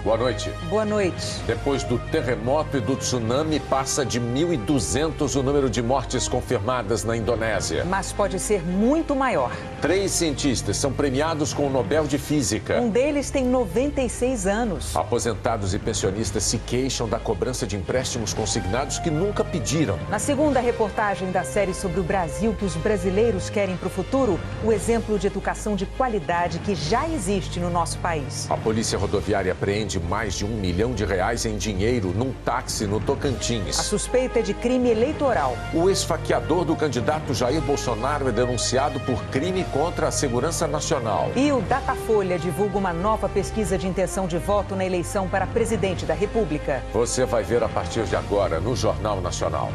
Boa noite. Boa noite. Depois do terremoto e do tsunami, passa de 1.200 o número de mortes confirmadas na Indonésia. Mas pode ser muito maior. 3 cientistas são premiados com o Nobel de Física. Um deles tem 96 anos. Aposentados e pensionistas se queixam da cobrança de empréstimos consignados que nunca pediram. Na segunda reportagem da série sobre o Brasil que os brasileiros querem para o futuro, o exemplo de educação de qualidade que já existe no nosso país. A Polícia Rodoviária apreende mais de R$1 milhão em dinheiro num táxi no Tocantins. A suspeita é de crime eleitoral. O esfaqueador do candidato Jair Bolsonaro é denunciado por crime contra a segurança nacional. E o Datafolha divulga uma nova pesquisa de intenção de voto na eleição para presidente da República. Você vai ver a partir de agora no Jornal Nacional.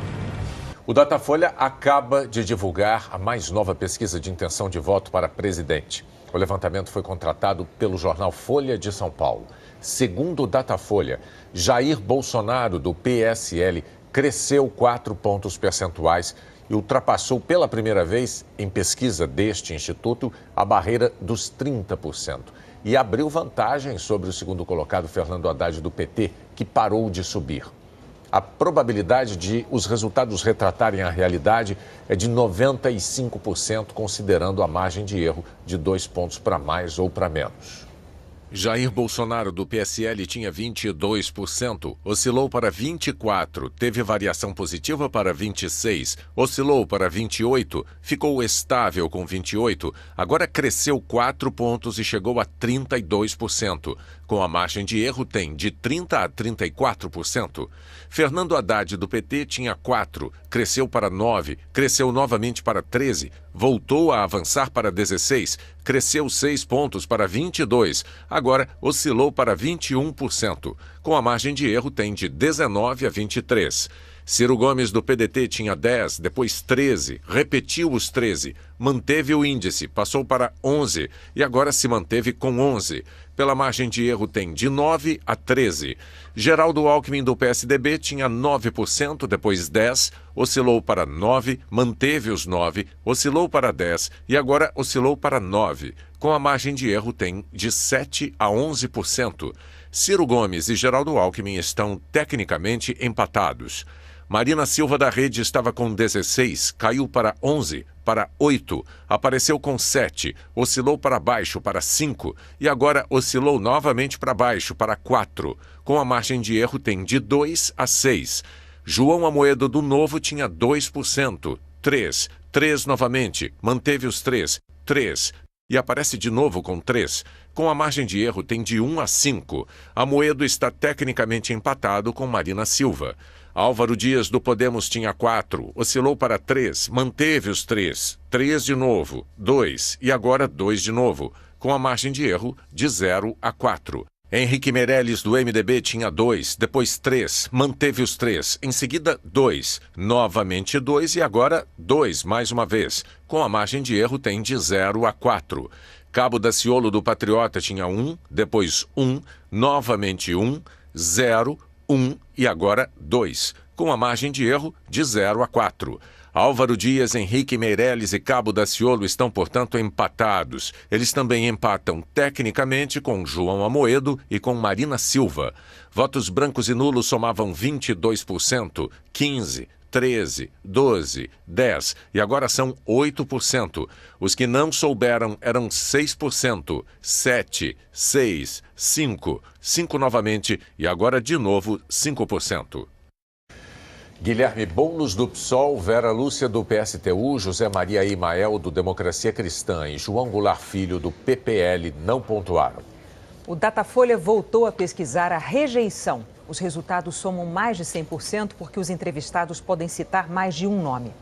O Datafolha acaba de divulgar a mais nova pesquisa de intenção de voto para presidente. O levantamento foi contratado pelo jornal Folha de São Paulo. Segundo o Datafolha, Jair Bolsonaro, do PSL, cresceu 4 pontos percentuais e ultrapassou pela primeira vez, em pesquisa deste instituto, a barreira dos 30%. E abriu vantagem sobre o segundo colocado, Fernando Haddad, do PT, que parou de subir. A probabilidade de os resultados retratarem a realidade é de 95%, considerando a margem de erro de 2 pontos para mais ou para menos. Jair Bolsonaro, do PSL, tinha 22%, oscilou para 24%, teve variação positiva para 26%, oscilou para 28%, ficou estável com 28%, agora cresceu 4 pontos e chegou a 32%. Com a margem de erro tem de 30% a 34%. Fernando Haddad, do PT, tinha 4%, cresceu para 9%, cresceu novamente para 13%, voltou a avançar para 16%, cresceu 6 pontos para 22%, agora oscilou para 21%. Com a margem de erro tem de 19% a 23%. Ciro Gomes, do PDT, tinha 10%, depois 13%, repetiu os 13%, manteve o índice, passou para 11% e agora se manteve com 11%. Pela margem de erro tem de 9% a 13%. Geraldo Alckmin, do PSDB, tinha 9%, depois 10%, oscilou para 9%, manteve os 9%, oscilou para 10% e agora oscilou para 9%. Com a margem de erro tem de 7% a 11%. Ciro Gomes e Geraldo Alckmin estão tecnicamente empatados. Marina Silva, da Rede, estava com 16%, caiu para 11%, para 8%, apareceu com 7%, oscilou para baixo para 5% e agora oscilou novamente para baixo para 4%. Com a margem de erro tem de 2% a 6%. João Amoedo, do Novo, tinha 2%, 3% novamente, manteve os 3%, 3%. E aparece de novo com 3%. Com a margem de erro tem de 1 a 5%. Amoedo está tecnicamente empatado com Marina Silva. Álvaro Dias, do Podemos, tinha 4%, oscilou para 3%, manteve os 3%, 3% de novo, 2% e agora 2% de novo, com a margem de erro de 0 a 4%. Henrique Meirelles, do MDB, tinha 2%, depois 3%, manteve os 3%, em seguida 2%, novamente 2% e agora 2% mais uma vez. Com a margem de erro tem de 0 a 4%. Cabo Daciolo, do Patriota, tinha 1%, depois 1%, novamente 1%, 0%, 1% e agora 2%, com a margem de erro de 0 a 4%. Álvaro Dias, Henrique Meirelles e Cabo Daciolo estão, portanto, empatados. Eles também empatam tecnicamente com João Amoedo e com Marina Silva. Votos brancos e nulos somavam 22%, 15%, 13%, 12%, 10% e agora são 8%. Os que não souberam eram 6%, 7%, 6%, 5%, 5% novamente e agora de novo 5%. Guilherme Boulos, do PSOL, Vera Lúcia, do PSTU, José Maria Imael, do Democracia Cristã e João Goulart Filho, do PPL, não pontuaram. O Datafolha voltou a pesquisar a rejeição. Os resultados somam mais de 100% porque os entrevistados podem citar mais de um nome.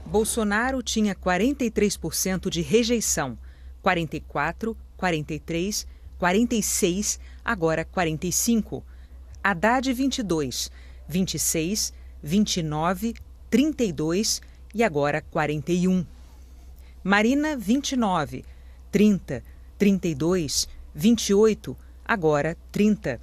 Bolsonaro tinha 43% de rejeição, 44%, 43%, 46%, agora 45%. Haddad, 22%, 26%, 29%, 32% e agora 41%. Marina, 29%, 30%, 32%, 28%, agora 30%.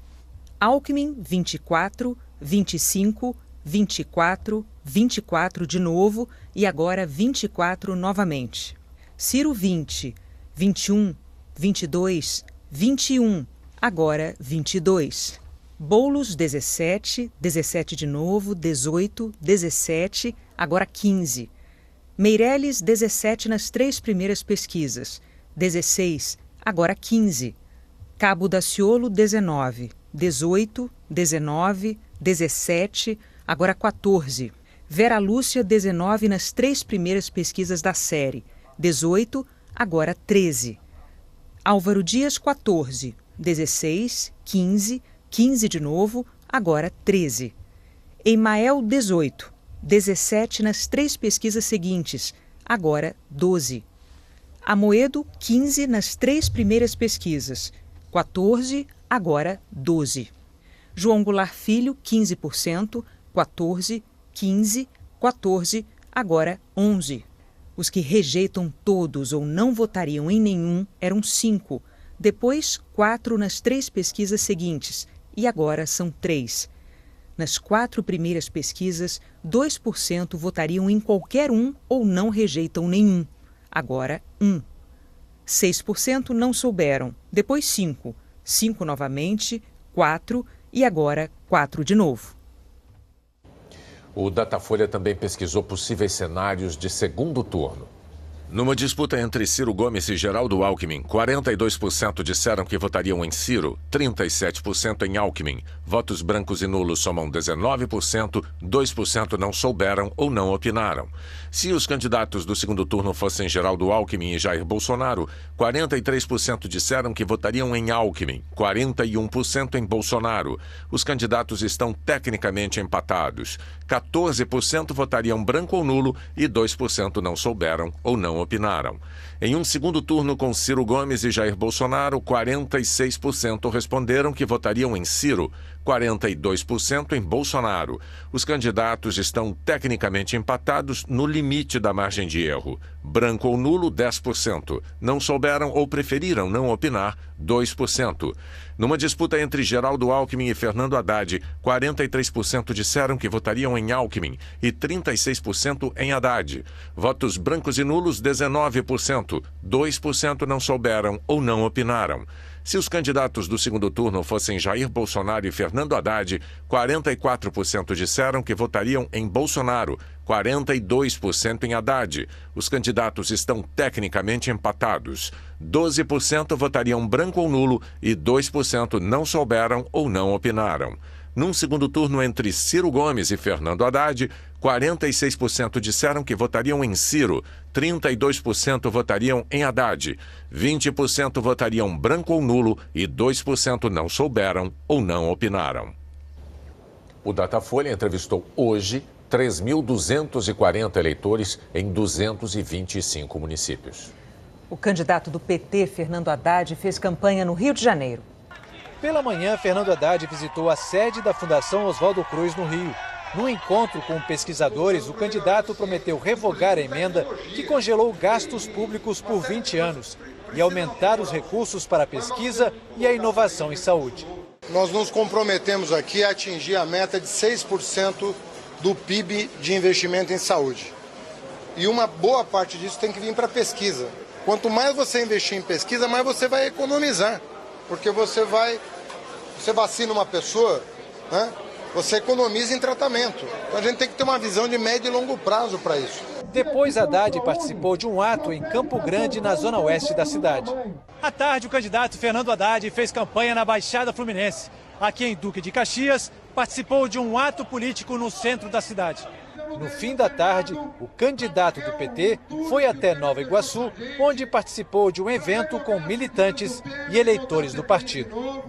Alckmin, 24%, 25%, 24%, 24% de novo e agora 24% novamente. Ciro, 20%, 21%, 22%, 21%, agora 22. Boulos, 17, 17 de novo, 18, 17, agora 15. Meirelles, 17 nas 3 primeiras pesquisas, 16, agora 15. Cabo Daciolo, 19, 18, 19, 17, agora 14. Vera Lúcia, 19 nas 3 primeiras pesquisas da série, 18, agora 13. Álvaro Dias, 14, 16, 15, 15 de novo, agora 13. Emael, 18, 17 nas 3 pesquisas seguintes, agora 12. Amoedo, 15 nas 3 primeiras pesquisas, 14, agora 12. João Goulart Filho, 15%, 14, 15, 14, agora 11. Os que rejeitam todos ou não votariam em nenhum eram 5, depois 4 nas 3 pesquisas seguintes, e agora são 3. Nas 4 primeiras pesquisas, 2% votariam em qualquer um ou não rejeitam nenhum, agora 1. 6% não souberam, depois 5, 5 novamente, 4 e agora 4 de novo. O Datafolha também pesquisou possíveis cenários de segundo turno. Numa disputa entre Ciro Gomes e Geraldo Alckmin, 42% disseram que votariam em Ciro, 37% em Alckmin. Votos brancos e nulos somam 19%, 2% não souberam ou não opinaram. Se os candidatos do segundo turno fossem Geraldo Alckmin e Jair Bolsonaro, 43% disseram que votariam em Alckmin, 41% em Bolsonaro. Os candidatos estão tecnicamente empatados. 14% votariam branco ou nulo e 2% não souberam ou não opinaram. Em um segundo turno com Ciro Gomes e Jair Bolsonaro, 46% responderam que votariam em Ciro, 42% em Bolsonaro. Os candidatos estão tecnicamente empatados no limite da margem de erro. Branco ou nulo, 10%. Não souberam ou preferiram não opinar, 2%. Numa disputa entre Geraldo Alckmin e Fernando Haddad, 43% disseram que votariam em Alckmin e 36% em Haddad. Votos brancos e nulos, 19%. 2% não souberam ou não opinaram. Se os candidatos do segundo turno fossem Jair Bolsonaro e Fernando Haddad, 44% disseram que votariam em Bolsonaro, 42% em Haddad. Os candidatos estão tecnicamente empatados. 12% votariam branco ou nulo e 2% não souberam ou não opinaram. Num segundo turno entre Ciro Gomes e Fernando Haddad, 46% disseram que votariam em Ciro, 32% votariam em Haddad, 20% votariam branco ou nulo e 2% não souberam ou não opinaram. O Datafolha entrevistou hoje 3.240 eleitores em 225 municípios. O candidato do PT, Fernando Haddad, fez campanha no Rio de Janeiro. Pela manhã, Fernando Haddad visitou a sede da Fundação Oswaldo Cruz, no Rio. No encontro com pesquisadores, o candidato prometeu revogar a emenda que congelou gastos públicos por 20 anos e aumentar os recursos para a pesquisa e a inovação em saúde. Nós nos comprometemos aqui a atingir a meta de 6% do PIB de investimento em saúde. E uma boa parte disso tem que vir para a pesquisa. Quanto mais você investir em pesquisa, mais você vai economizar. Porque você vacina uma pessoa, né? Você economiza em tratamento. Então a gente tem que ter uma visão de médio e longo prazo para isso. Depois, Haddad participou de um ato em Campo Grande, na zona oeste da cidade. À tarde, o candidato Fernando Haddad fez campanha na Baixada Fluminense. Aqui em Duque de Caxias, participou de um ato político no centro da cidade. No fim da tarde, o candidato do PT foi até Nova Iguaçu, onde participou de um evento com militantes e eleitores do partido.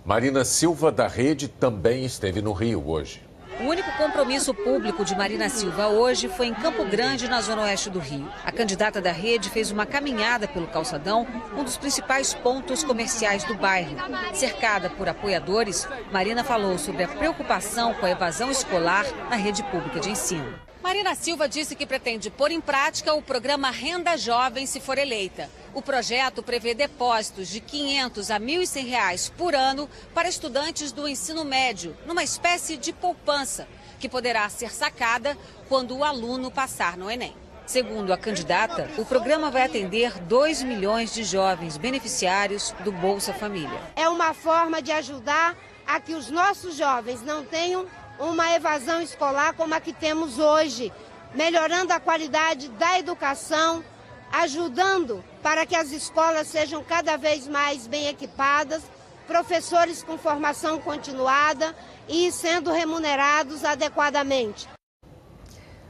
Marina Silva, da Rede, também esteve no Rio hoje. O único compromisso público de Marina Silva hoje foi em Campo Grande, na zona oeste do Rio. A candidata da Rede fez uma caminhada pelo calçadão, um dos principais pontos comerciais do bairro. Cercada por apoiadores, Marina falou sobre a preocupação com a evasão escolar na rede pública de ensino. Marina Silva disse que pretende pôr em prática o programa Renda Jovem se for eleita. O projeto prevê depósitos de R$ 500 a R$ 1.100 por ano para estudantes do ensino médio, numa espécie de poupança, que poderá ser sacada quando o aluno passar no Enem. Segundo a candidata, o programa vai atender 2 milhões de jovens beneficiários do Bolsa Família. É uma forma de ajudar a que os nossos jovens não tenham uma evasão escolar como a que temos hoje, melhorando a qualidade da educação, ajudando para que as escolas sejam cada vez mais bem equipadas, professores com formação continuada e sendo remunerados adequadamente.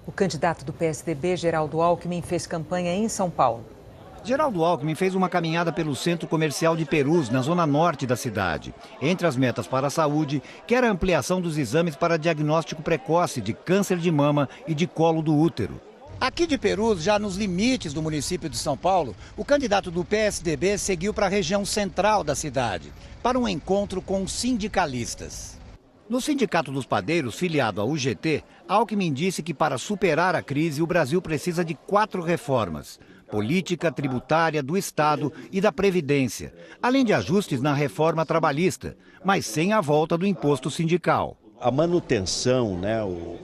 O candidato do PSDB, Geraldo Alckmin, fez campanha em São Paulo. Geraldo Alckmin fez uma caminhada pelo centro comercial de Perus, na zona norte da cidade. Entre as metas para a saúde, quer a ampliação dos exames para diagnóstico precoce de câncer de mama e de colo do útero. Aqui de Perus, já nos limites do município de São Paulo, o candidato do PSDB seguiu para a região central da cidade, para um encontro com sindicalistas. No Sindicato dos Padeiros, filiado à UGT, Alckmin disse que para superar a crise, o Brasil precisa de 4 reformas: política, tributária, do Estado e da Previdência, além de ajustes na reforma trabalhista, mas sem a volta do imposto sindical. A manutenção,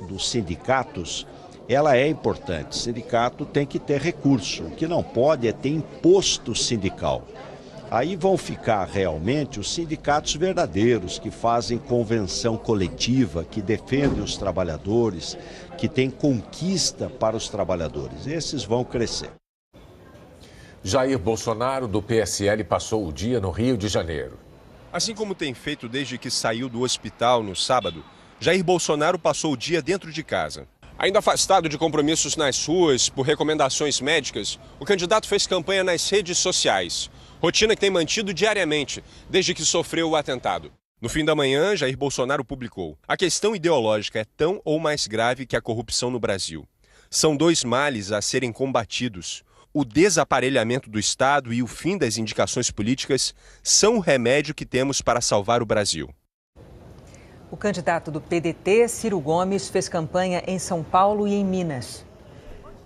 dos sindicatos, ela é importante. O sindicato tem que ter recurso, o que não pode é ter imposto sindical. Aí vão ficar realmente os sindicatos verdadeiros, que fazem convenção coletiva, que defendem os trabalhadores, que têm conquista para os trabalhadores. Esses vão crescer. Jair Bolsonaro, do PSL, passou o dia no Rio de Janeiro. Assim como tem feito desde que saiu do hospital no sábado, Jair Bolsonaro passou o dia dentro de casa. Ainda afastado de compromissos nas ruas por recomendações médicas, o candidato fez campanha nas redes sociais. Rotina que tem mantido diariamente, desde que sofreu o atentado. No fim da manhã, Jair Bolsonaro publicou: a questão ideológica é tão ou mais grave que a corrupção no Brasil. São 2 males a serem combatidos. O desaparelhamento do Estado e o fim das indicações políticas são o remédio que temos para salvar o Brasil. O candidato do PDT, Ciro Gomes, fez campanha em São Paulo e em Minas.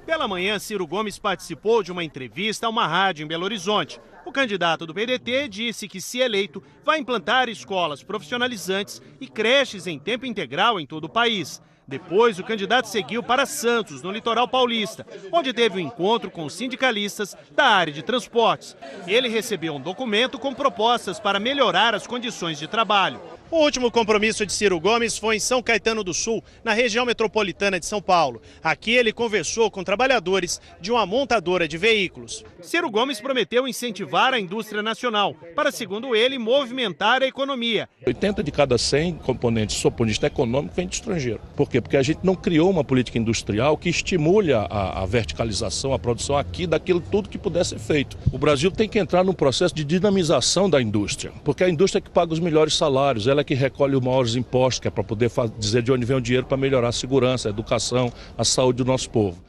Pela manhã, Ciro Gomes participou de uma entrevista a uma rádio em Belo Horizonte. O candidato do PDT disse que, se eleito, vai implantar escolas profissionalizantes e creches em tempo integral em todo o país. Depois, o candidato seguiu para Santos, no litoral paulista, onde teve um encontro com sindicalistas da área de transportes. Ele recebeu um documento com propostas para melhorar as condições de trabalho. O último compromisso de Ciro Gomes foi em São Caetano do Sul, na região metropolitana de São Paulo. Aqui ele conversou com trabalhadores de uma montadora de veículos. Ciro Gomes prometeu incentivar a indústria nacional, para, segundo ele, movimentar a economia. 80 de cada 100 componentes do ponto de vista econômico vem de estrangeiro. Por quê? Porque a gente não criou uma política industrial que estimule a verticalização, a produção aqui daquilo tudo que pudesse ser feito. O Brasil tem que entrar num processo de dinamização da indústria, porque a indústria é que paga os melhores salários, ela é que recolhe os maiores impostos, que é para poder dizer de onde vem o dinheiro para melhorar a segurança, a educação, a saúde do nosso povo.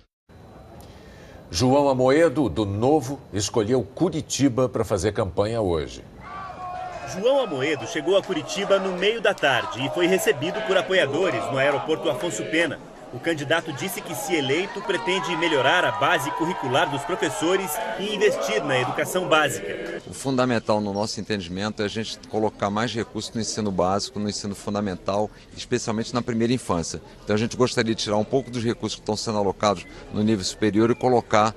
João Amoedo, do Novo, escolheu Curitiba para fazer campanha hoje. João Amoedo chegou a Curitiba no meio da tarde e foi recebido por apoiadores no aeroporto Afonso Pena. O candidato disse que, se eleito, pretende melhorar a base curricular dos professores e investir na educação básica. O fundamental, no nosso entendimento, é a gente colocar mais recursos no ensino básico, no ensino fundamental, especialmente na primeira infância. Então a gente gostaria de tirar um pouco dos recursos que estão sendo alocados no nível superior e colocar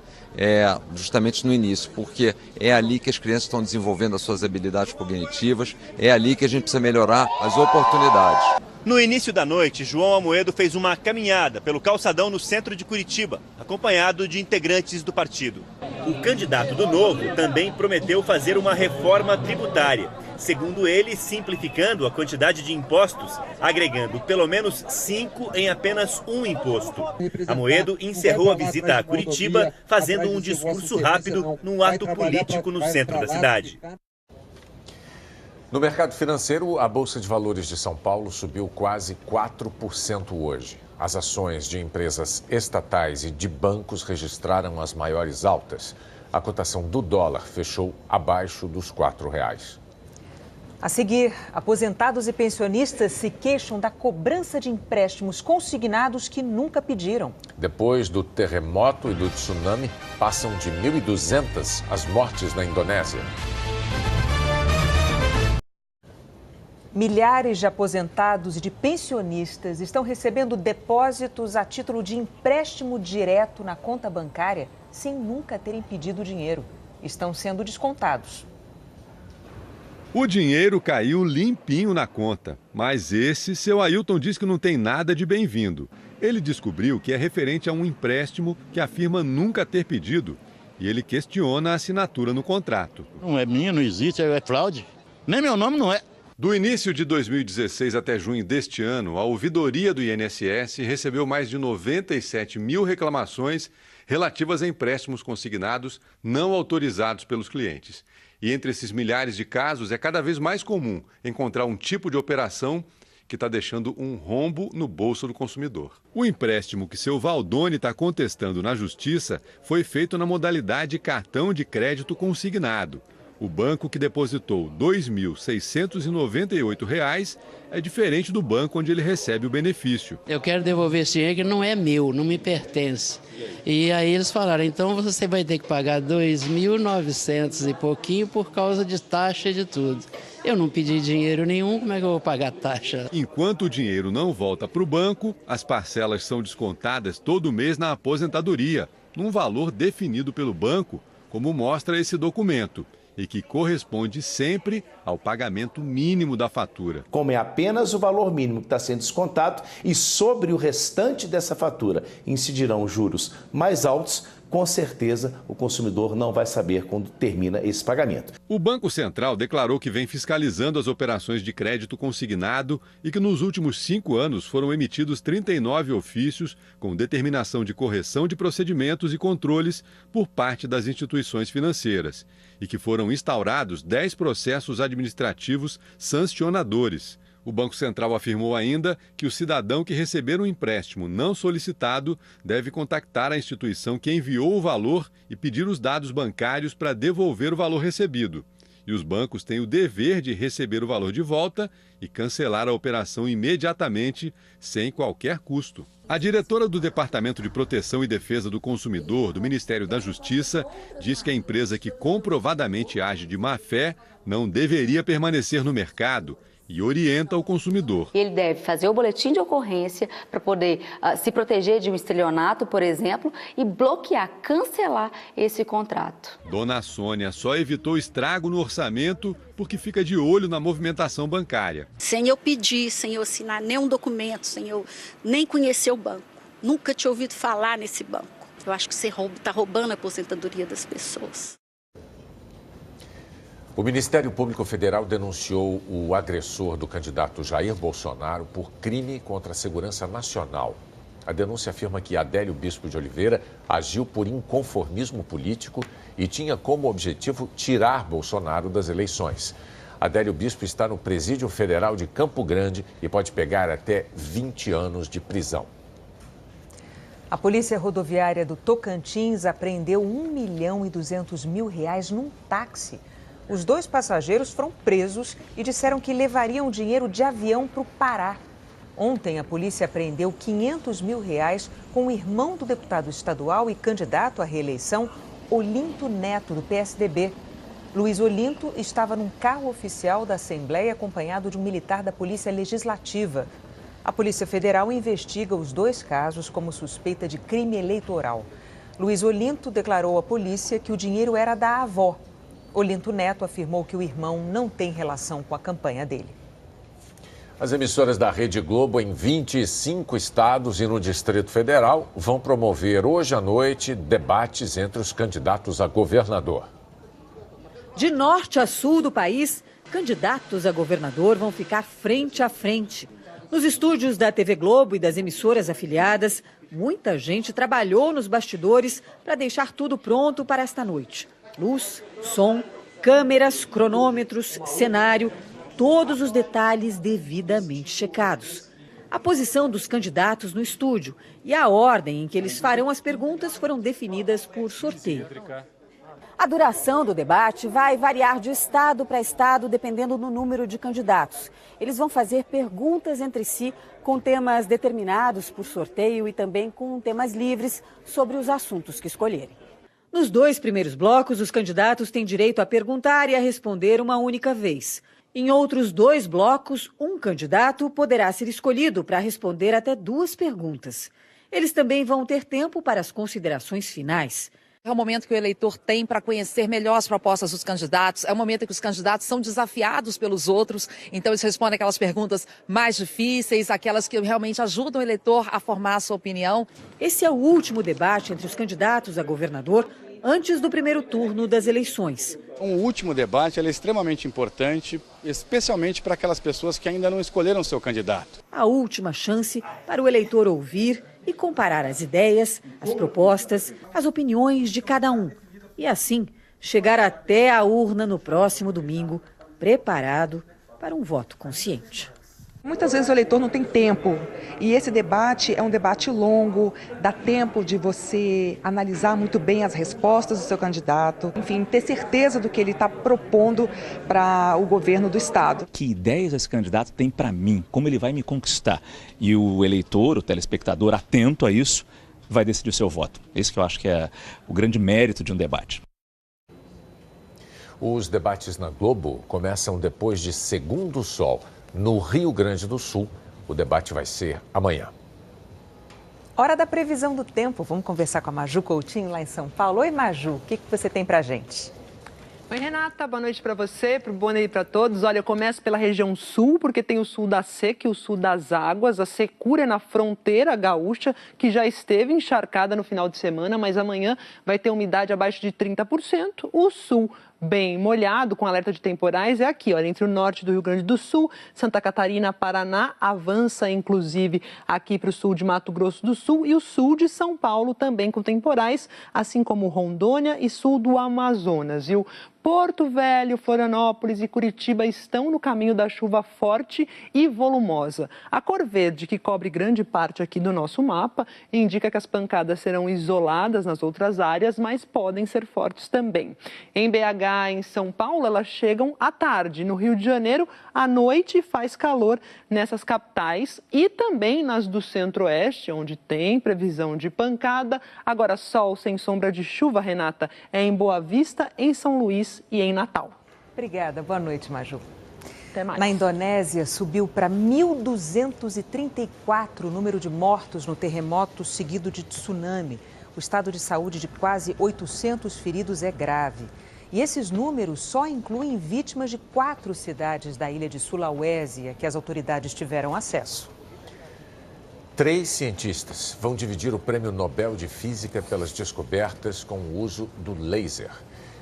justamente no início, porque é ali que as crianças estão desenvolvendo as suas habilidades cognitivas, é ali que a gente precisa melhorar as oportunidades. No início da noite, João Amoedo fez uma caminhada pelo calçadão no centro de Curitiba, acompanhado de integrantes do partido. O candidato do Novo também prometeu fazer uma reforma tributária, segundo ele, simplificando a quantidade de impostos, agregando pelo menos 5 em apenas um imposto. Amoedo encerrou a visita a Curitiba fazendo um discurso rápido num ato político no centro da cidade. No mercado financeiro, a Bolsa de Valores de São Paulo subiu quase 4% hoje. As ações de empresas estatais e de bancos registraram as maiores altas. A cotação do dólar fechou abaixo dos R$4. A seguir, aposentados e pensionistas se queixam da cobrança de empréstimos consignados que nunca pediram. Depois do terremoto e do tsunami, passam de 1.200 as mortes na Indonésia. Milhares de aposentados e de pensionistas estão recebendo depósitos a título de empréstimo direto na conta bancária sem nunca terem pedido dinheiro. Estão sendo descontados. O dinheiro caiu limpinho na conta, mas esse, seu Ailton diz que não tem nada de bem-vindo. Ele descobriu que é referente a um empréstimo que afirma nunca ter pedido e ele questiona a assinatura no contrato. Não é minha, não existe, é fraude. Nem meu nome não é. Do início de 2016 até junho deste ano, a ouvidoria do INSS recebeu mais de 97 mil reclamações relativas a empréstimos consignados não autorizados pelos clientes. E entre esses milhares de casos, é cada vez mais comum encontrar um tipo de operação que está deixando um rombo no bolso do consumidor. O empréstimo que seu Valdone está contestando na Justiça foi feito na modalidade cartão de crédito consignado. O banco que depositou R$ 2.698 é diferente do banco onde ele recebe o benefício. Eu quero devolver esse dinheiro que não é meu, não me pertence. E aí eles falaram, então você vai ter que pagar 2.900 e pouquinho por causa de taxa e de tudo. Eu não pedi dinheiro nenhum, como é que eu vou pagar taxa? Enquanto o dinheiro não volta para o banco, as parcelas são descontadas todo mês na aposentadoria, num valor definido pelo banco, como mostra esse documento, e que corresponde sempre ao pagamento mínimo da fatura. Como é apenas o valor mínimo que está sendo descontado e sobre o restante dessa fatura incidirão juros mais altos, com certeza o consumidor não vai saber quando termina esse pagamento. O Banco Central declarou que vem fiscalizando as operações de crédito consignado e que nos últimos 5 anos foram emitidos 39 ofícios com determinação de correção de procedimentos e controles por parte das instituições financeiras e que foram instaurados 10 processos administrativos sancionadores. O Banco Central afirmou ainda que o cidadão que receber um empréstimo não solicitado deve contactar a instituição que enviou o valor e pedir os dados bancários para devolver o valor recebido. E os bancos têm o dever de receber o valor de volta e cancelar a operação imediatamente, sem qualquer custo. A diretora do Departamento de Proteção e Defesa do Consumidor do Ministério da Justiça diz que a empresa que comprovadamente age de má-fé não deveria permanecer no mercado e orienta o consumidor. Ele deve fazer o boletim de ocorrência para poder se proteger de um estelionato, por exemplo, e bloquear, cancelar esse contrato. Dona Sônia só evitou estrago no orçamento porque fica de olho na movimentação bancária. Sem eu pedir, sem eu assinar nenhum documento, sem eu nem conhecer o banco. Nunca tinha ouvido falar nesse banco. Eu acho que você está roubando a aposentadoria das pessoas. O Ministério Público Federal denunciou o agressor do candidato Jair Bolsonaro por crime contra a segurança nacional. A denúncia afirma que Adélio Bispo de Oliveira agiu por inconformismo político e tinha como objetivo tirar Bolsonaro das eleições. Adélio Bispo está no Presídio Federal de Campo Grande e pode pegar até 20 anos de prisão. A Polícia Rodoviária do Tocantins apreendeu R$1.200.000 num táxi. Os 2 passageiros foram presos e disseram que levariam dinheiro de avião para o Pará. Ontem, a polícia apreendeu R$500 mil com o irmão do deputado estadual e candidato à reeleição, Olinto Neto, do PSDB. Luiz Olinto estava num carro oficial da Assembleia acompanhado de um militar da Polícia Legislativa. A Polícia Federal investiga os 2 casos como suspeita de crime eleitoral. Luiz Olinto declarou à polícia que o dinheiro era da avó. Olinto Neto afirmou que o irmão não tem relação com a campanha dele. As emissoras da Rede Globo em 25 estados e no Distrito Federal vão promover hoje à noite debates entre os candidatos a governador. De norte a sul do país, candidatos a governador vão ficar frente a frente. Nos estúdios da TV Globo e das emissoras afiliadas, muita gente trabalhou nos bastidores para deixar tudo pronto para esta noite. Luz, som, câmeras, cronômetros, cenário, todos os detalhes devidamente checados. A posição dos candidatos no estúdio e a ordem em que eles farão as perguntas foram definidas por sorteio. A duração do debate vai variar de estado para estado, dependendo do número de candidatos. Eles vão fazer perguntas entre si com temas determinados por sorteio e também com temas livres sobre os assuntos que escolherem. Nos 2 primeiros blocos, os candidatos têm direito a perguntar e a responder uma única vez. Em outros 2 blocos, um candidato poderá ser escolhido para responder até 2 perguntas. Eles também vão ter tempo para as considerações finais. É o momento que o eleitor tem para conhecer melhor as propostas dos candidatos. É o momento em que os candidatos são desafiados pelos outros. Então, eles respondem aquelas perguntas mais difíceis, aquelas que realmente ajudam o eleitor a formar a sua opinião. Esse é o último debate entre os candidatos a governador antes do primeiro turno das eleições. O último debate é extremamente importante, especialmente para aquelas pessoas que ainda não escolheram seu candidato. A última chance para o eleitor ouvir e comparar as ideias, as propostas, as opiniões de cada um. E assim, chegar até a urna no próximo domingo, preparado para um voto consciente. Muitas vezes o eleitor não tem tempo e esse debate é um debate longo, dá tempo de você analisar muito bem as respostas do seu candidato, enfim, ter certeza do que ele está propondo para o governo do estado. Que ideias esse candidato tem para mim, como ele vai me conquistar? E o eleitor, o telespectador atento a isso, vai decidir o seu voto. Esse que eu acho que é o grande mérito de um debate. Os debates na Globo começam depois de Segundo Sol. No Rio Grande do Sul, o debate vai ser amanhã. Hora da previsão do tempo. Vamos conversar com a Maju Coutinho, lá em São Paulo. Oi, Maju, o que você tem pra gente? Oi, Renata, boa noite para você, boa noite para todos. Olha, eu começo pela região sul, porque tem o sul da seca e o sul das águas. A secura é na fronteira gaúcha, que já esteve encharcada no final de semana, mas amanhã vai ter umidade abaixo de 30%. O sul bem molhado, com alerta de temporais, é aqui, olha, entre o norte do Rio Grande do Sul, Santa Catarina, Paraná, avança inclusive aqui para o sul de Mato Grosso do Sul e o sul de São Paulo também com temporais, assim como Rondônia e sul do Amazonas, viu? Porto Velho, Florianópolis e Curitiba estão no caminho da chuva forte e volumosa. A cor verde, que cobre grande parte aqui do nosso mapa, indica que as pancadas serão isoladas nas outras áreas, mas podem ser fortes também. Em BH, em São Paulo, elas chegam à tarde. No Rio de Janeiro, à noite faz calor nessas capitais e também nas do Centro-Oeste, onde tem previsão de pancada. Agora, sol sem sombra de chuva, Renata, é em Boa Vista, em São Luís e em Natal. Obrigada. Boa noite, Maju. Até mais. Na Indonésia, subiu para 1.234 o número de mortos no terremoto seguido de tsunami. O estado de saúde de quase 800 feridos é grave. E esses números só incluem vítimas de 4 cidades da ilha de Sulawesi, a que as autoridades tiveram acesso. 3 cientistas vão dividir o Prêmio Nobel de Física pelas descobertas com o uso do laser.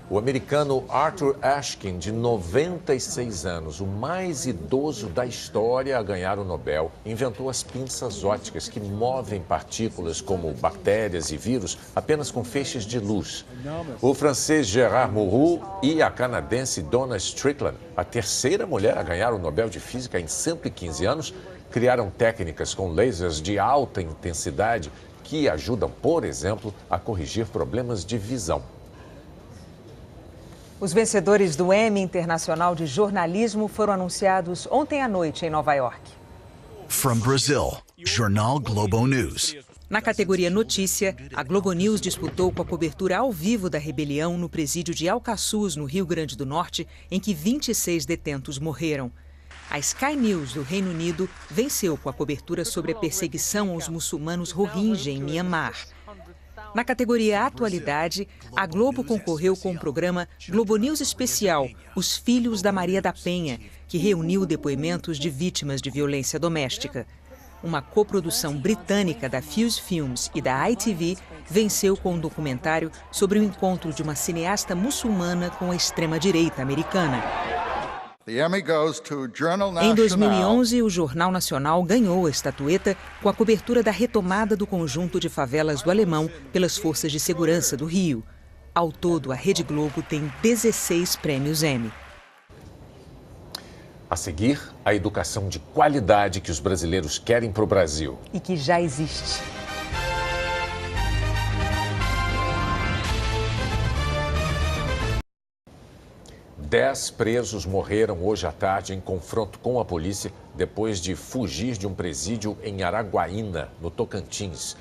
O americano Arthur Ashkin, de 96 anos, o mais idoso da história a ganhar o Nobel, inventou as pinças ópticas que movem partículas como bactérias e vírus apenas com feixes de luz. O francês Gérard Mourou e a canadense Donna Strickland, a terceira mulher a ganhar o Nobel de Física em 115 anos, criaram técnicas com lasers de alta intensidade que ajudam, por exemplo, a corrigir problemas de visão. Os vencedores do Emmy Internacional de Jornalismo foram anunciados ontem à noite em Nova York. From Brazil, Jornal Globo News. Na categoria Notícia, a Globo News disputou com a cobertura ao vivo da rebelião no presídio de Alcaçuz, no Rio Grande do Norte, em que 26 detentos morreram. A Sky News do Reino Unido venceu com a cobertura sobre a perseguição aos muçulmanos Rohingya em Mianmar. Na categoria Atualidade, a Globo concorreu com o programa Globo News Especial, Os Filhos da Maria da Penha, que reuniu depoimentos de vítimas de violência doméstica. Uma coprodução britânica da Fuse Films e da ITV venceu com um documentário sobre o encontro de uma cineasta muçulmana com a extrema-direita americana. Em 2011, o Jornal Nacional ganhou a estatueta com a cobertura da retomada do conjunto de favelas do Alemão pelas forças de segurança do Rio. Ao todo, a Rede Globo tem 16 prêmios Emmy. A seguir, a educação de qualidade que os brasileiros querem para o Brasil. E que já existe. Dez presos morreram hoje à tarde em confronto com a polícia depois de fugir de um presídio em Araguaína, no Tocantins.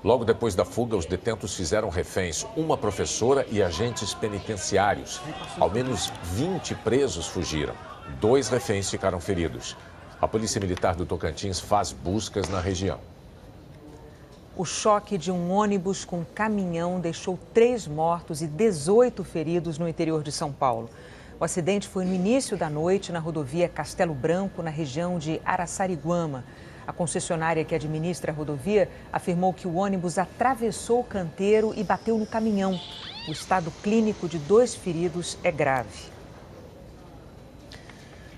Logo depois da fuga, os detentos fizeram reféns uma professora e agentes penitenciários. Ao menos 20 presos fugiram. 2 reféns ficaram feridos. A Polícia Militar do Tocantins faz buscas na região. O choque de um ônibus com caminhão deixou 3 mortos e 18 feridos no interior de São Paulo. O acidente foi no início da noite na rodovia Castelo Branco, na região de Araçariguama. A concessionária que administra a rodovia afirmou que o ônibus atravessou o canteiro e bateu no caminhão. O estado clínico de 2 feridos é grave.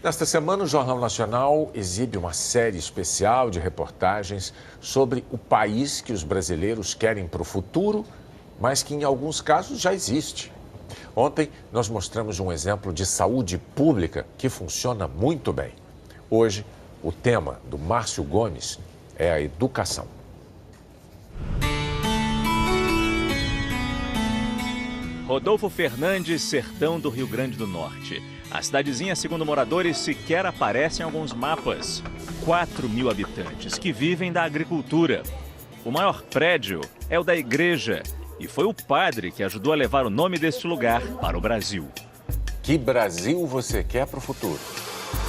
Nesta semana, o Jornal Nacional exibe uma série especial de reportagens sobre o país que os brasileiros querem para o futuro, mas que em alguns casos já existe. Ontem, nós mostramos um exemplo de saúde pública que funciona muito bem. Hoje, o tema do Márcio Gomes é a educação. Rodolfo Fernandes, sertão do Rio Grande do Norte. A cidadezinha, segundo moradores, sequer aparece em alguns mapas. 4.000 habitantes que vivem da agricultura. O maior prédio é o da igreja e foi o padre que ajudou a levar o nome deste lugar para o Brasil. Que Brasil você quer para o futuro?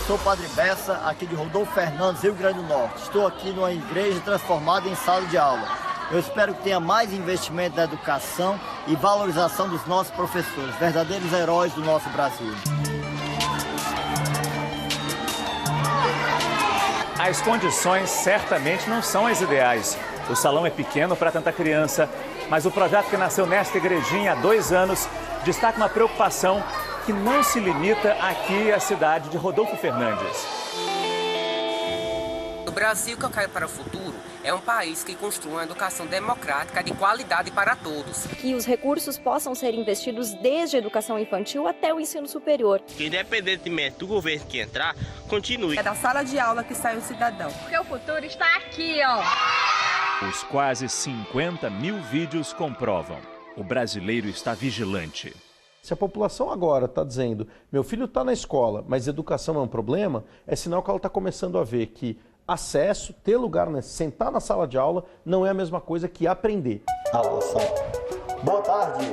Sou o Padre Bessa, aqui de Rodolfo Fernandes, Rio Grande do Norte. Estou aqui numa igreja transformada em sala de aula. Eu espero que tenha mais investimento na educação e valorização dos nossos professores, verdadeiros heróis do nosso Brasil. As condições certamente não são as ideais. O salão é pequeno para tanta criança, mas o projeto que nasceu nesta igrejinha há 2 anos destaca uma preocupação que não se limita aqui à cidade de Rodolfo Fernandes. O Brasil que eu quero para o futuro é um país que construa uma educação democrática de qualidade para todos. Que os recursos possam ser investidos desde a educação infantil até o ensino superior. Que independentemente do governo que entrar, continue. É da sala de aula que sai o cidadão. Porque o futuro está aqui, ó. Os quase 50.000 vídeos comprovam. O brasileiro está vigilante. Se a população agora está dizendo, meu filho está na escola, mas educação é um problema, é sinal que ela está começando a ver que acesso, ter lugar, né, sentar na sala de aula, não é a mesma coisa que aprender. Boa tarde.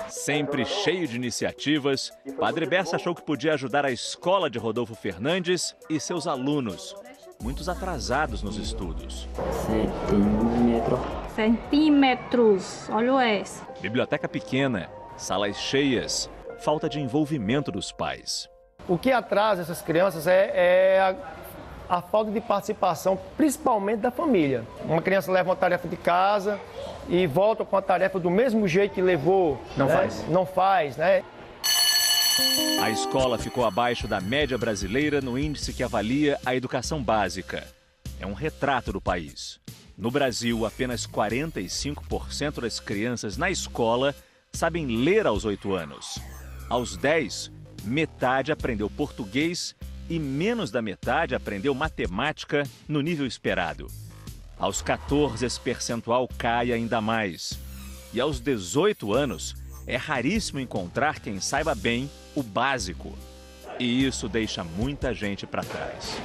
Sempre cheio de iniciativas, Padre Bessa achou que podia ajudar a escola de Rodolfo Fernandes e seus alunos, muitos atrasados nos estudos. Centímetros, olha esse. Biblioteca pequena, salas cheias, falta de envolvimento dos pais. O que atrasa essas crianças é a falta de participação, principalmente da família. Uma criança leva uma tarefa de casa e volta com a tarefa do mesmo jeito que levou. Não faz, né? A escola ficou abaixo da média brasileira no índice que avalia a educação básica. É um retrato do país. No Brasil, apenas 45% das crianças na escola sabem ler aos 8 anos. Aos 10, metade aprendeu português e menos da metade aprendeu matemática no nível esperado. Aos 14, esse percentual cai ainda mais. E aos 18 anos, é raríssimo encontrar quem saiba bem o básico. E isso deixa muita gente para trás.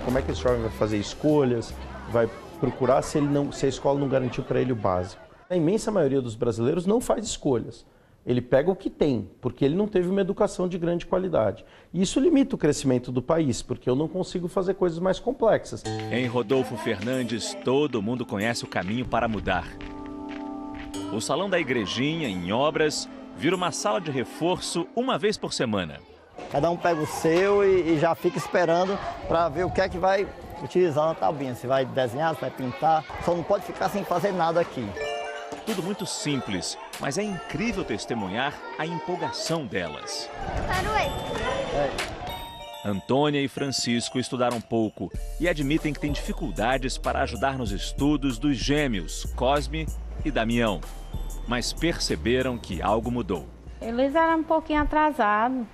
Como é que esse jovem vai fazer escolhas, vai procurar se a escola não garantiu para ele o básico? A imensa maioria dos brasileiros não faz escolhas. Ele pega o que tem, porque ele não teve uma educação de grande qualidade. E isso limita o crescimento do país, porque eu não consigo fazer coisas mais complexas. Em Rodolfo Fernandes, todo mundo conhece o caminho para mudar. O salão da igrejinha, em obras, vira uma sala de reforço uma vez por semana. Cada um pega o seu e já fica esperando para ver o que é que vai utilizar na tabuinha. Se vai desenhar, se vai pintar. Só não pode ficar sem fazer nada aqui. Tudo muito simples, mas é incrível testemunhar a empolgação delas. Antônia e Francisco estudaram pouco e admitem que têm dificuldades para ajudar nos estudos dos gêmeos, Cosme e Damião. Mas perceberam que algo mudou. Eles eram um pouquinho atrasados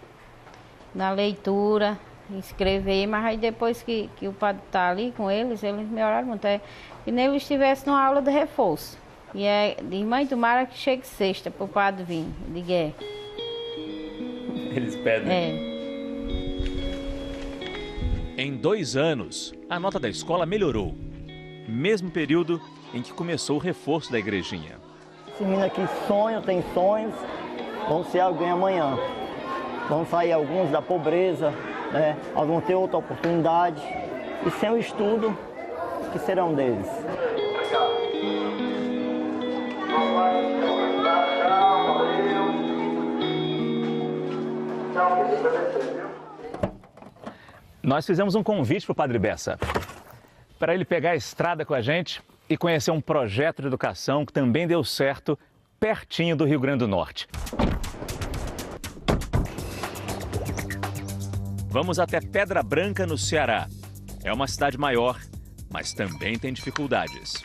na leitura, escrever, mas aí depois que o padre está ali com eles melhoraram muito. E nem eles estivessem numa aula de reforço. E de mãe tomara que chegue sexta para o padre vir. Diga. Eles pedem. Em 2 anos, a nota da escola melhorou. Mesmo período em que começou o reforço da igrejinha. Esse menino aqui sonha, tem sonhos, vão ser alguém amanhã. Vão sair alguns da pobreza, né? Alguns ter outra oportunidade. E sem o estudo, que serão deles? Nós fizemos um convite para o Padre Bessa, para ele pegar a estrada com a gente e conhecer um projeto de educação que também deu certo pertinho do Rio Grande do Norte. Vamos até Pedra Branca, no Ceará. É uma cidade maior, mas também tem dificuldades.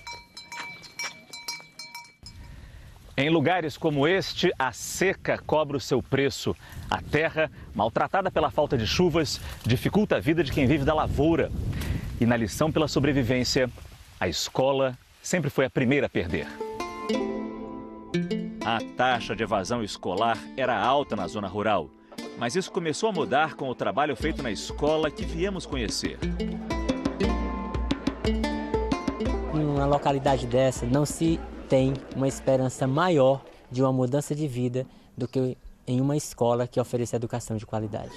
Em lugares como este, a seca cobra o seu preço. A terra, maltratada pela falta de chuvas, dificulta a vida de quem vive da lavoura. E na lição pela sobrevivência, a escola sempre foi a primeira a perder. A taxa de evasão escolar era alta na zona rural, mas isso começou a mudar com o trabalho feito na escola que viemos conhecer. Em uma localidade dessa, não se tem uma esperança maior de uma mudança de vida do que em uma escola que oferece educação de qualidade.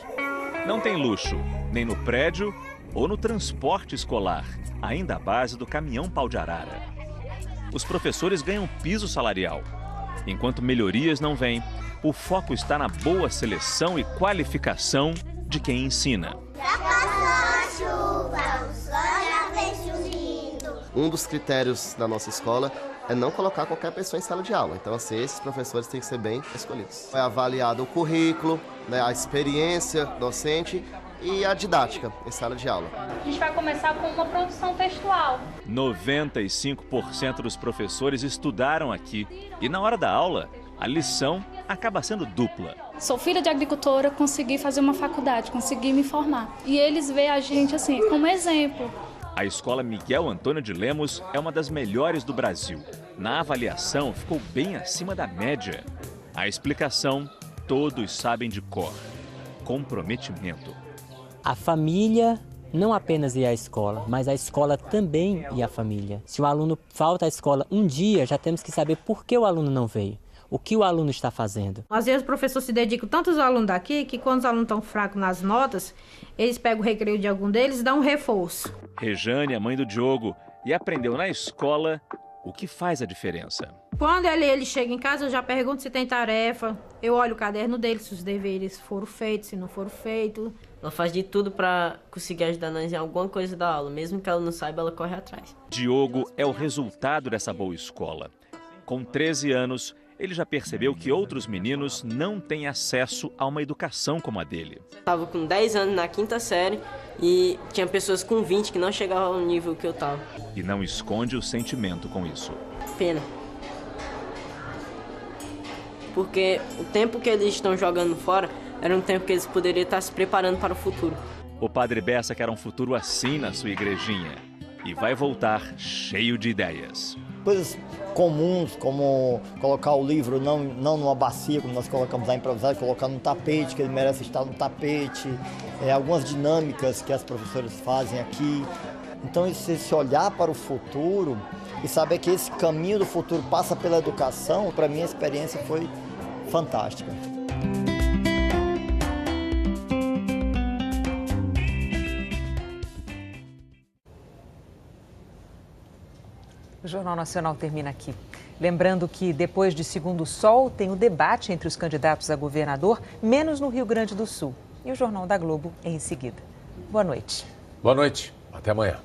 Não tem luxo, nem no prédio ou no transporte escolar, ainda à base do caminhão pau de arara. Os professores ganham piso salarial. Enquanto melhorias não vêm, o foco está na boa seleção e qualificação de quem ensina. Já passou a chuva, o sol já vem surgindo. Um dos critérios da nossa escola é não colocar qualquer pessoa em sala de aula. Então, assim, esses professores têm que ser bem escolhidos. É avaliado o currículo, né, a experiência docente e a didática em sala de aula. A gente vai começar com uma produção textual. 95% dos professores estudaram aqui e na hora da aula, a lição acaba sendo dupla. Sou filha de agricultora, consegui fazer uma faculdade, consegui me formar. E eles veem a gente assim, como exemplo. A escola Miguel Antônio de Lemos é uma das melhores do Brasil. Na avaliação, ficou bem acima da média. A explicação, todos sabem de cor. Comprometimento. A família não apenas ia à escola, mas a escola também ia à família. Se o aluno falta à escola um dia, já temos que saber por que o aluno não veio. O que o aluno está fazendo? Às vezes o professor se dedica tanto aos alunos daqui, que quando os alunos estão fracos nas notas, eles pegam o recreio de algum deles e dão um reforço. Rejane é mãe do Diogo e aprendeu na escola o que faz a diferença. Quando ele chega em casa, eu já pergunto se tem tarefa, eu olho o caderno dele, se os deveres foram feitos, se não foram feitos. Ela faz de tudo para conseguir ajudar nós em alguma coisa da aula, mesmo que ela não saiba, ela corre atrás. Diogo é o resultado dessa boa escola. Com 13 anos, ele já percebeu que outros meninos não têm acesso a uma educação como a dele. Estava com 10 anos na 5ª série e tinha pessoas com 20 que não chegavam ao nível que eu estava. E não esconde o sentimento com isso. Pena. Porque o tempo que eles estão jogando fora era um tempo que eles poderiam estar se preparando para o futuro. O Padre Bessa quer um futuro assim na sua igrejinha e vai voltar cheio de ideias. Coisas comuns, como colocar o livro não numa bacia, como nós colocamos lá improvisado, colocar no tapete, que ele merece estar no tapete, algumas dinâmicas que as professoras fazem aqui. Então, esse olhar para o futuro e saber que esse caminho do futuro passa pela educação, para mim a experiência foi fantástica. O Jornal Nacional termina aqui. Lembrando que depois de Segundo Sol tem o debate entre os candidatos a governador, menos no Rio Grande do Sul. E o Jornal da Globo em seguida. Boa noite. Boa noite. Até amanhã.